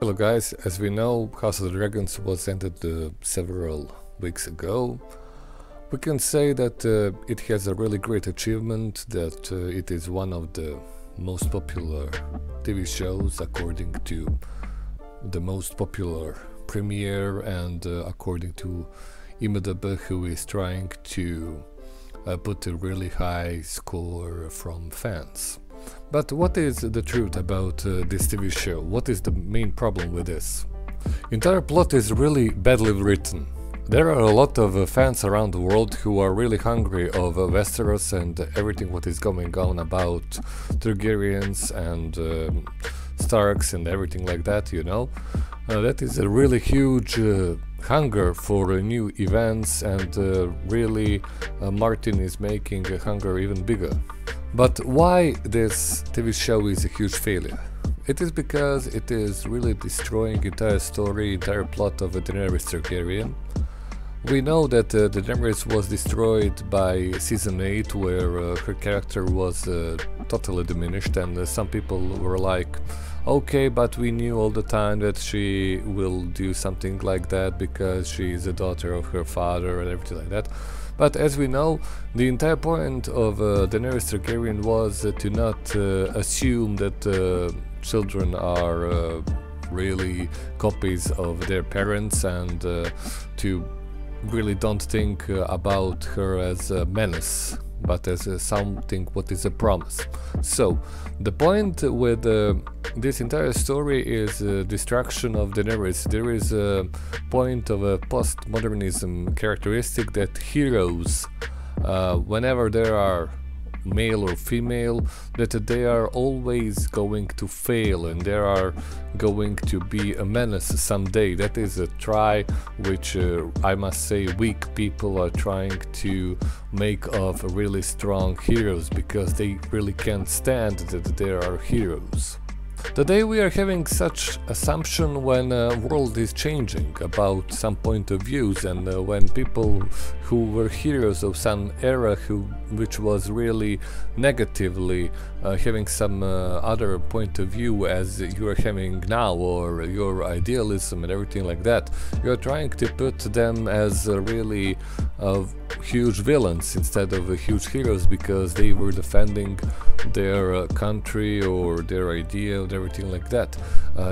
Hello guys, as we know, House of the Dragons was ended several weeks ago. We can say that it has a really great achievement, that it is one of the most popular TV shows according to the most popular premiere and according to IMDb, who is trying to put a really high score from fans. But what is the truth about this TV show? What is the main problem with this? Entire plot is really badly written. There are a lot of fans around the world who are really hungry of Westeros and everything what is going on about Targaryens and Starks and everything like that, you know. That is a really huge hunger for new events, and really Martin is making a hunger even bigger. But why this TV show is a huge failure? It is because it is really destroying entire story, entire plot of Daenerys Targaryen. We know that Daenerys was destroyed by season 8, where her character was totally diminished, and some people were like, okay, but we knew all the time that she will do something like that because she is a daughter of her father and everything like that. But as we know, the entire point of Daenerys Targaryen was to not assume that children are really copies of their parents, and to really don't think about her as a menace, but as something what is a promise. So the point with this entire story is destruction of Daenerys. There is a point of a postmodernism characteristic that heroes, whenever there are male or female, that they are always going to fail and they are going to be a menace someday. That is a try which I must say weak people are trying to make of really strong heroes, because they really can't stand that there are heroes. Today we are having such assumption when world is changing about some point of views, and when people who were heroes of some era which was really negatively having some other point of view as you are having now, or your idealism and everything like that, you are trying to put them as really huge villains instead of huge heroes, because they were defending their country or their idea and everything like that.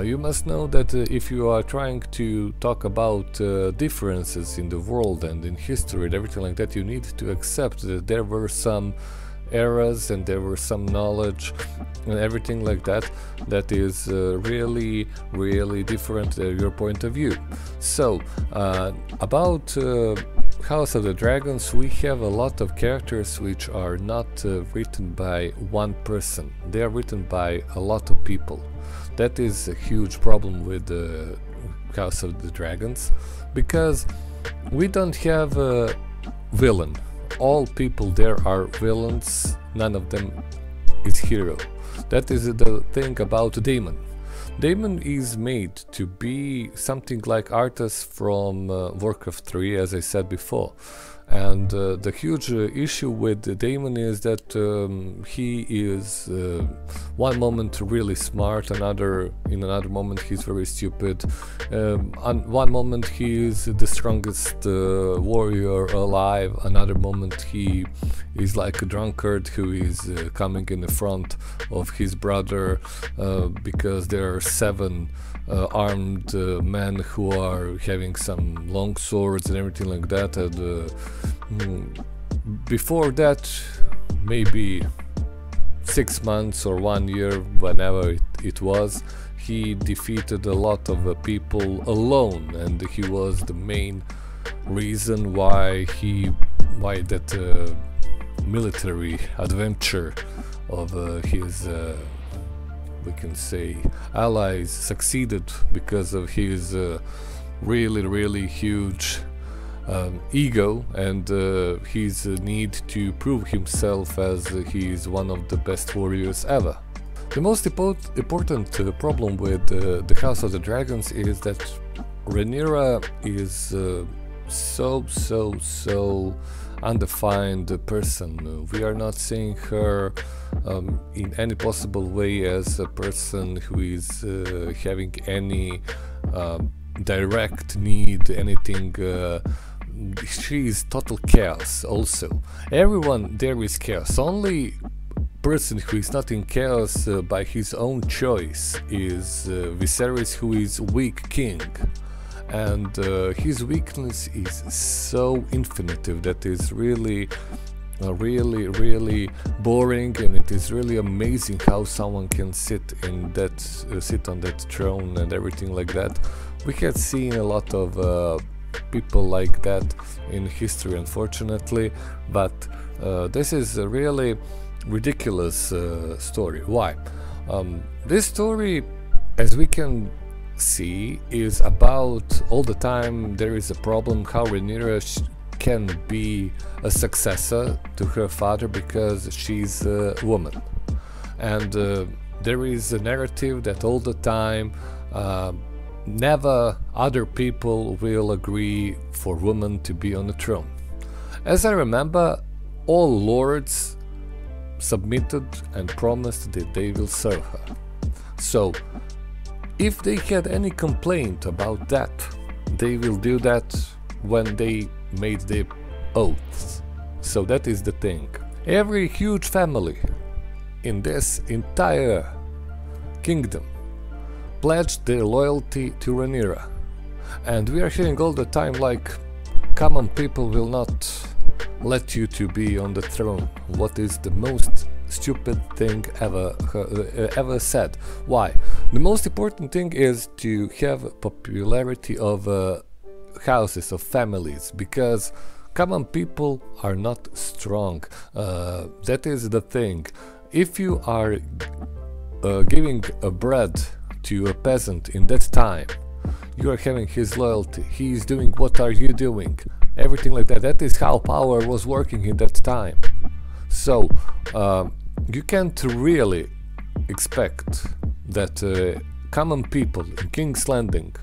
You must know that if you are trying to talk about differences in the world and in history and everything like that, you need to accept that there were some eras and there were some knowledge and everything like that that is really different your point of view. So about House of the Dragons, we have a lot of characters which are not written by one person. They are written by a lot of people. That is a huge problem with House of the Dragons, because we don't have a villain. All people there are villains, none of them is hero. That is the thing about Daemon. Daemon is made to be something like Arthas from Warcraft 3, as I said before. And the huge issue with Daemon is that he is one moment really smart, in another moment he's very stupid. On one moment he is the strongest warrior alive, another moment he is like a drunkard who is coming in the front of his brother because there are 7 armed men who are having some long swords and everything like that. And before that, maybe 6 months or 1 year, whenever it was, he defeated a lot of people alone, and he was the main reason why that military adventure of his we can say allies succeeded, because of his really huge ego and his need to prove himself as he is one of the best warriors ever. The most important problem with the House of the Dragons is that Rhaenyra is so undefined person. We are not seeing her in any possible way as a person who is having any direct need, anything. She is total chaos also. Everyone there is chaos. Only person who is not in chaos by his own choice is Viserys, who is weak king. And his weakness is so infinitive that is really boring, and it is really amazing how someone can sit on that throne and everything like that. We have seen a lot of people like that in history, unfortunately, but this is a really ridiculous story. Why? This story, as we can see, is about all the time there is a problem how Rhaenyra can be a successor to her father because she's a woman, and there is a narrative that all the time never other people will agree for women to be on the throne. As I remember, all lords submitted and promised that they will serve her. So if they had any complaint about that, they will do that when they made their oaths. So that is the thing. Every huge family in this entire kingdom pledged their loyalty to Rhaenyra, and we are hearing all the time like, common people will not let you to be on the throne. What is the most stupid thing ever said? Why? The most important thing is to have popularity of houses, of families, because common people are not strong. That is the thing. If you are giving a bread to a peasant in that time, you are having his loyalty. He is doing what are you doing, everything like that. That is how power was working in that time. So you can't really expect that common people in King's Landing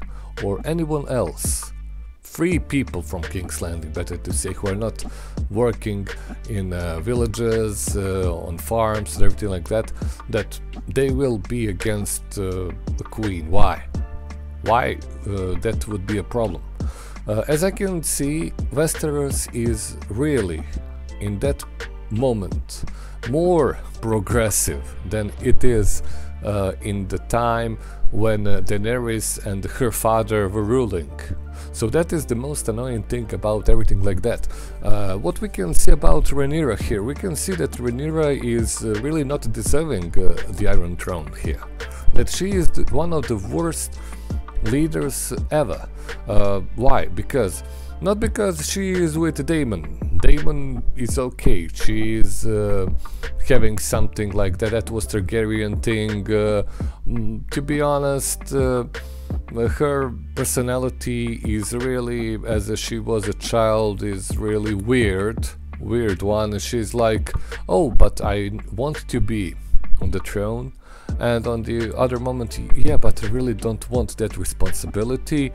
or anyone else, free people from King's Landing, better to say, who are not working in villages, on farms and everything like that, that they will be against the queen. Why? Why that would be a problem? As I can see, Westeros is really, in that moment, more progressive than it is in the time when Daenerys and her father were ruling. So that is the most annoying thing about everything like that. What we can see about Rhaenyra here, we can see that Rhaenyra is really not deserving the Iron Throne here. That she is one of the worst leaders ever. Why? Because not because she is with Daemon. Daemon is okay. She is having something like that. That was Targaryen thing. To be honest, her personality is really, as she was a child, is really weird one. She's like, oh, but I want to be on the throne. And on the other moment, yeah, but I really don't want that responsibility.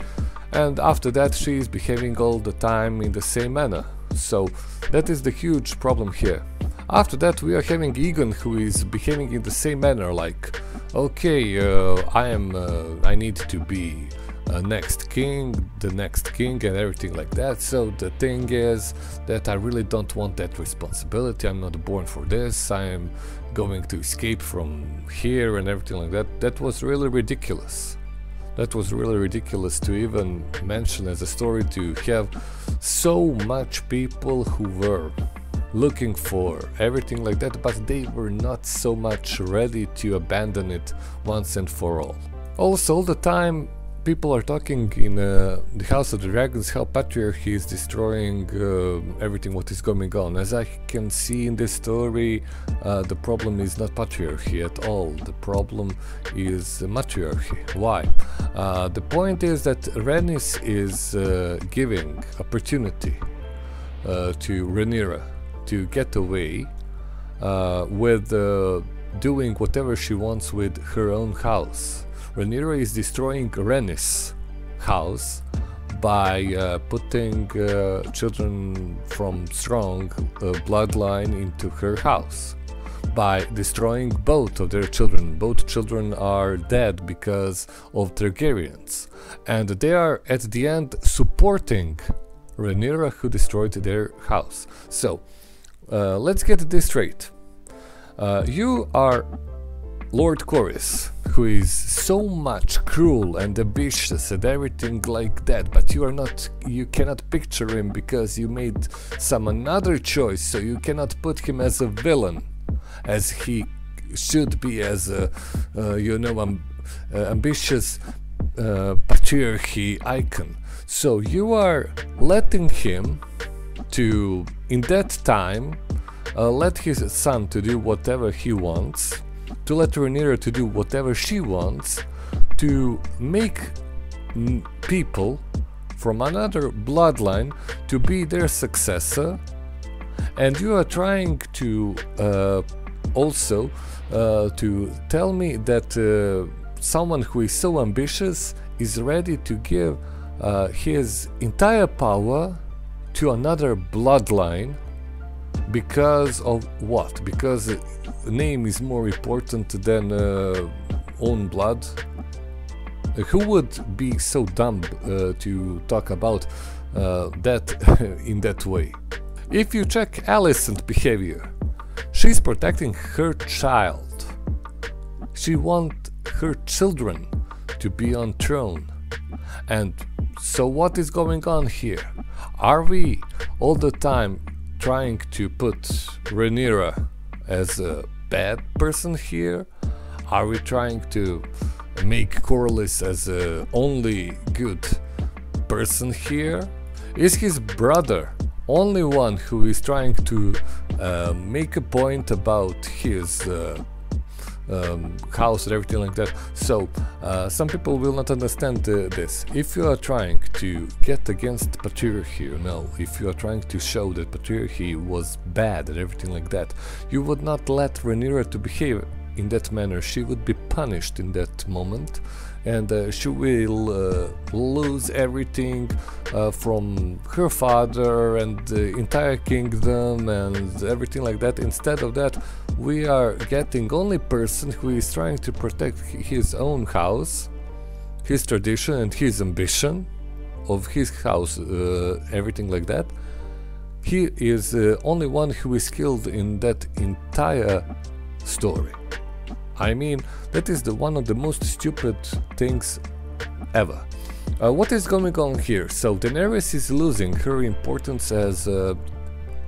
And after that, she is behaving all the time in the same manner. So that is the huge problem here. After that, we are having Aegon, who is behaving in the same manner, like, okay, I need to be the next king, and everything like that. So the thing is that I really don't want that responsibility. I'm not born for this. I am going to escape from here and everything like that. That was really ridiculous. That was really ridiculous to even mention as a story, to have so much people who were looking for everything like that, but they were not so much ready to abandon it once and for all. Also, all the time people are talking in the House of the Dragons how patriarchy is destroying everything what is going on. As I can see in this story, the problem is not patriarchy at all. The problem is matriarchy. Why? The point is that Rhaenys is giving opportunity to Rhaenyra to get away with doing whatever she wants with her own house. Rhaenyra is destroying Rhaenys' house by putting children from strong bloodline into her house, by destroying both of their children. Both children are dead because of Targaryens, and they are at the end supporting Rhaenyra, who destroyed their house. So let's get this straight. You are Lord Corlys, who is so much cruel and ambitious and everything like that, but you cannot picture him because you made some another choice, so you cannot put him as a villain, as he should be, as a ambitious patriarchy icon. So you are letting him to, in that time, let his son to do whatever he wants, to let Rhaenyra to do whatever she wants, to make people from another bloodline to be their successor, and you are trying to also to tell me that someone who is so ambitious is ready to give his entire power to another bloodline. Because of what? Because name is more important than own blood? Who would be so dumb to talk about that in that way? If you check Alicent's behavior, she's protecting her child. She wants her children to be on throne. And so what is going on here? Are we all the time trying to put Rhaenyra as a bad person here? Are we trying to make Corlys as a only good person here? Is his brother only one who is trying to make a point about his house and everything like that? So some people will not understand this. If you are trying to get against patriarchy, if you are trying to show that patriarchy was bad and everything like that, you would not let Rhaenyra to behave in that manner. She would be punished in that moment, and she will lose everything from her father and the entire kingdom and everything like that. Instead of that, we are getting only person who is trying to protect his own house, his tradition and his ambition of his house, everything like that. He is only one who is killed in that entire story. I mean, that is one of the most stupid things ever. What is going on here? So Daenerys is losing her importance as a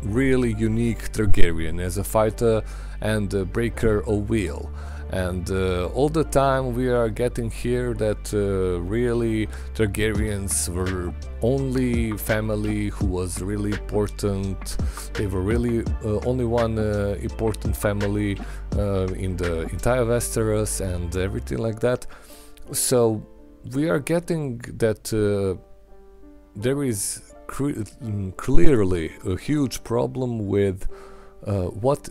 really unique Targaryen, as a fighter and a breaker of will. And all the time we are getting here that really Targaryens were only family who was really important. They were really only one important family in the entire Westeros and everything like that. So we are getting that there is clearly a huge problem with what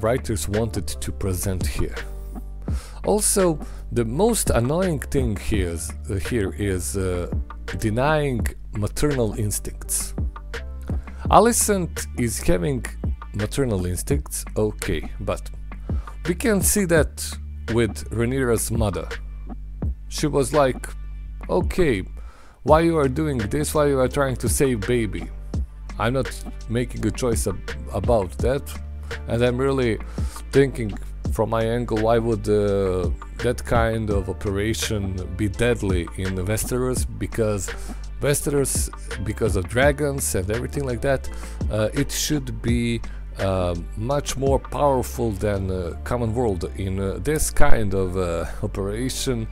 writers wanted to present here. Also, the most annoying thing here is denying maternal instincts. Alicent is having maternal instincts, okay, but we can see that with Rhaenyra's mother. She was like, okay, why you are doing this, why you are trying to save baby? I'm not making a choice about that. And I'm really thinking from my angle, why would that kind of operation be deadly in Westeros? Because Westeros, because of dragons and everything like that, it should be much more powerful than common world. In this kind of operation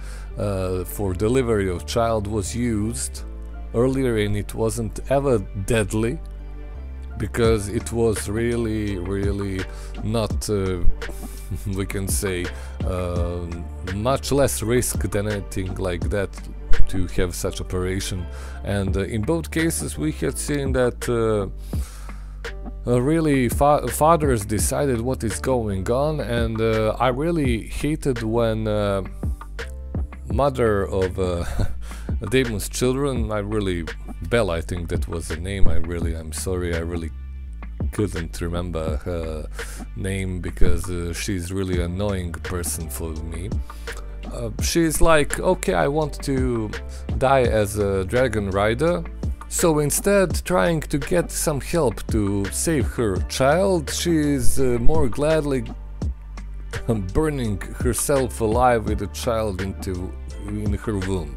for delivery of child was used earlier, and it wasn't ever deadly, because it was really not, we can say, much less risk than anything like that to have such operation. And in both cases we had seen that really fathers decided what is going on, and I really hated when mother of Damon's children. Belle, I think that was the name. I'm sorry, I really couldn't remember her name because she's really annoying person for me. She's like, okay, I want to die as a dragon rider. So instead, trying to get some help to save her child, she's more gladly burning herself alive with a child in her womb.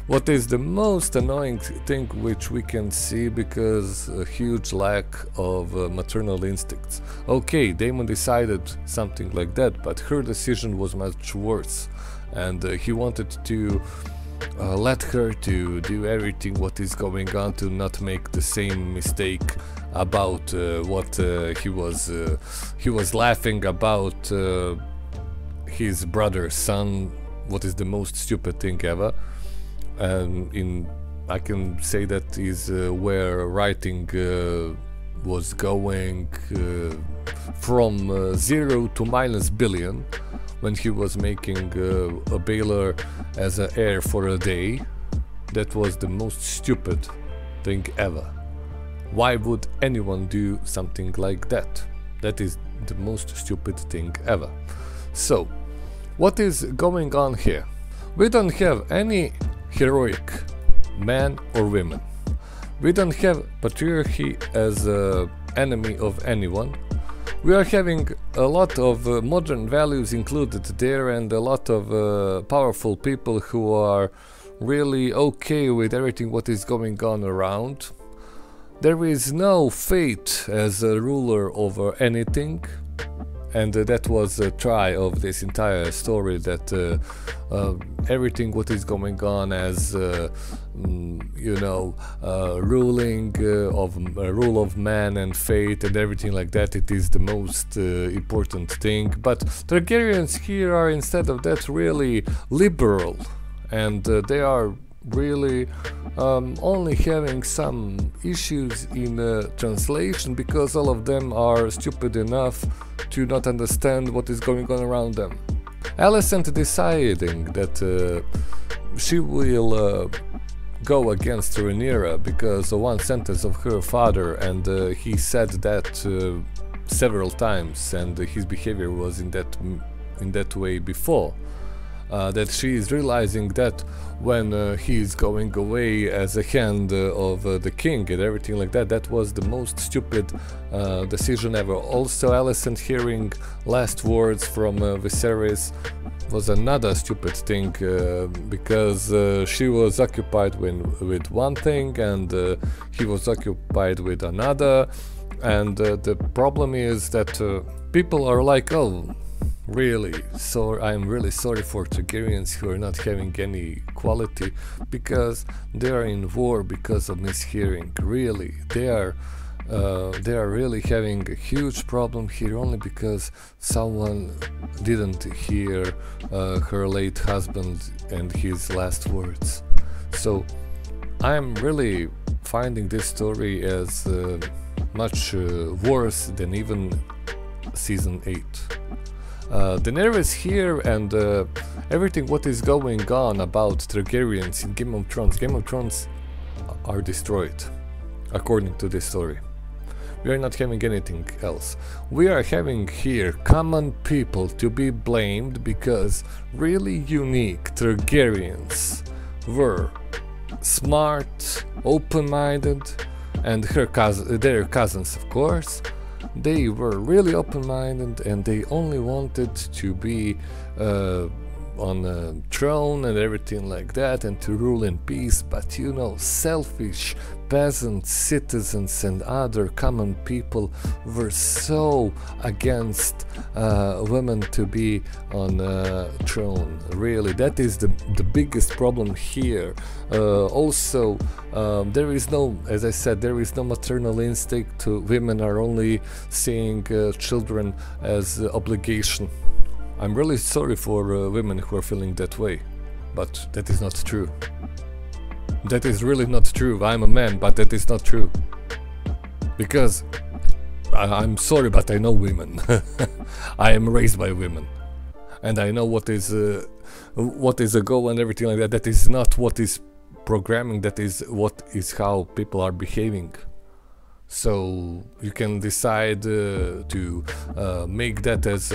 What is the most annoying thing which we can see, because a huge lack of maternal instincts. Okay, Damon decided something like that, but her decision was much worse, and he wanted to let her to do everything what is going on to not make the same mistake about what he was laughing about his brother's son, what is the most stupid thing ever. And I can say that is where writing was going from 0 to -billion, when he was making a Baylor as an heir for a day. That was the most stupid thing ever. Why would anyone do something like that? That is the most stupid thing ever. So, what is going on here? We don't have any heroic men or women. We don't have patriarchy as an enemy of anyone. We are having a lot of modern values included there, and a lot of powerful people who are really okay with everything what is going on around. There is no fate as a ruler over anything. And that was a try of this entire story, that everything what is going on as rule of man and fate and everything like that, it is the most important thing. But Targaryens here are, instead of that, really liberal, and they are really only having some issues in translation, because all of them are stupid enough to not understand what is going on around them. Alicent deciding that she will go against Rhaenyra because of one sentence of her father, and he said that several times, and his behavior was in that way before. That she is realizing that when he is going away as a hand of the king and everything like that, that was the most stupid decision ever. Also, Alicent hearing last words from Viserys was another stupid thing, because she was occupied with one thing and he was occupied with another, and the problem is that people are like, oh, really, so I'm really sorry for Targaryens who are not having any quality, because they are in war because of mishearing. Really, they are really having a huge problem here only because someone didn't hear her late husband and his last words. So I'm really finding this story as much worse than even season 8. Daenerys here and everything what is going on about Targaryens in Game of Thrones are destroyed, according to this story. We are not having anything else. We are having here common people to be blamed because really unique Targaryens were smart, open-minded, and their cousins, of course. They were really open-minded and they only wanted to be on a throne and everything like that, and to rule in peace. But you know, selfish peasant citizens and other common people were so against women to be on a throne. Really, that is the biggest problem here. Also, there is no, as I said, there is no maternal instinct. Women are only seeing children as obligation. I'm really sorry for women who are feeling that way, but that is not true. That is really not true. I'm a man, but that is not true. Because I'm sorry, but I know women. I am raised by women, and I know what is what is a goal and everything like that. That is not what is programming, that is what is how people are behaving. So you can decide to make that as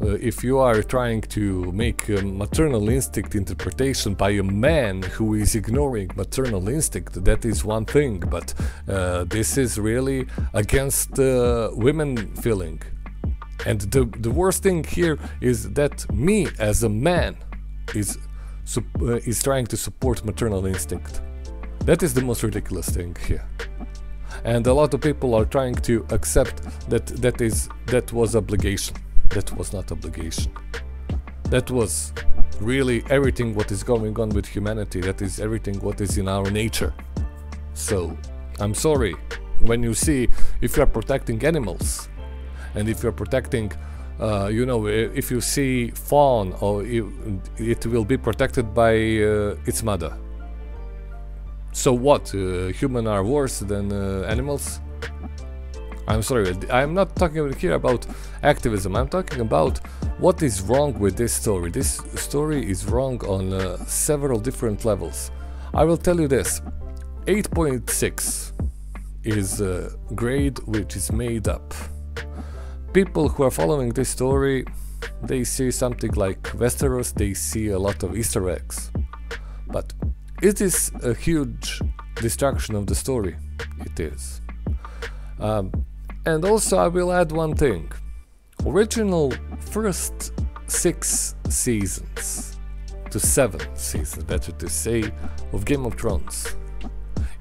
if you are trying to make a maternal instinct interpretation by a man who is ignoring maternal instinct, that is one thing, but this is really against women feeling. And the worst thing here is that me as a man is trying to support maternal instinct. That is the most ridiculous thing here. And a lot of people are trying to accept that that was obligation. That was not obligation. That was really everything what is going on with humanity. That is everything what is in our nature. So I'm sorry, when you see, if you are protecting animals, and if you're protecting, you know, if you see fawn, or it will be protected by its mother. So what? Humans are worse than animals? I'm sorry, I'm not talking here about activism. I'm talking about what is wrong with this story. This story is wrong on several different levels. I will tell you this. 8.6 is a grade which is made up. People who are following this story, they see something like Westeros, they see a lot of Easter eggs. But is this a huge destruction of the story? It is. And also I will add one thing. Original first 6 seasons, to 7 seasons, better to say, of Game of Thrones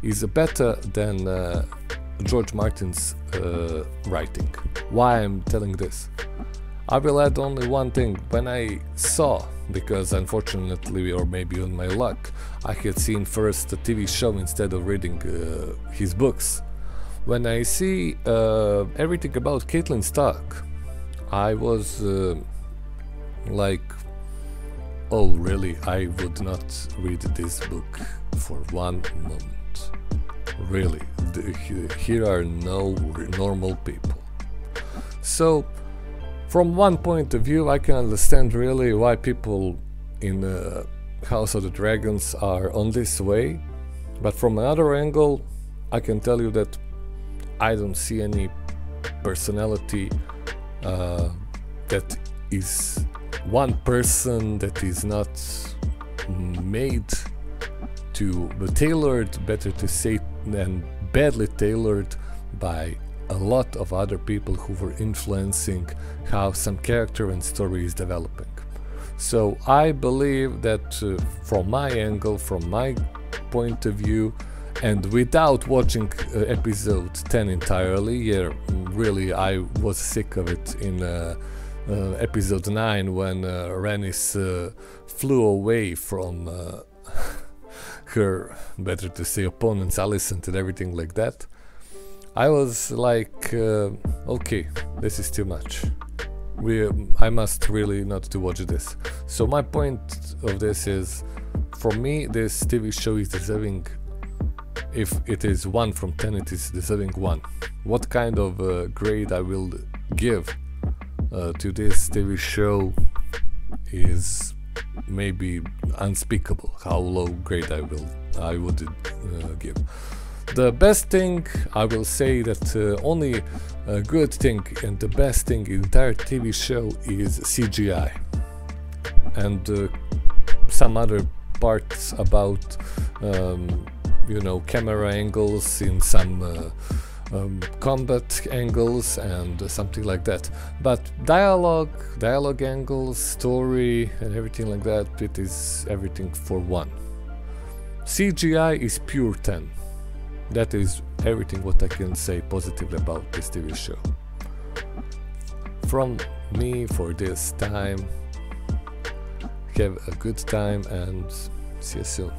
is better than George Martin's writing. Why I'm telling this? I will add only one thing. When I saw, because unfortunately, or maybe on my luck, I had seen first a TV show instead of reading his books. When I see everything about Catelyn Stark, I was like, oh really, I would not read this book for one moment. Really, here are no normal people. So, from one point of view, I can understand really why people in House of the Dragons are on this way, but from another angle, I can tell you that I don't see any personality that is one person that is not made to be tailored, better to say, and badly tailored by a lot of other people who were influencing how some character and story is developing. So I believe that from my angle, from my point of view, and without watching episode 10 entirely, yeah, really I was sick of it in episode 9 when Rhaenys flew away from her, better to say, opponents, Alicent and everything like that. I was like, okay, this is too much. I must really not to watch this. So my point of this is, for me, this TV show is deserving, if it is 1 from 10, it is deserving 1. What kind of grade I will give to this TV show is maybe unspeakable. How low grade I would give. The best thing, I will say that only a good thing and the best thing in the entire TV show is CGI. And some other parts about, you know, camera angles in some combat angles and something like that. But dialogue angles, story and everything like that, it is everything for 1. CGI is pure 10. That is everything what I can say positively about this TV show. From me for this time, have a good time and see you soon.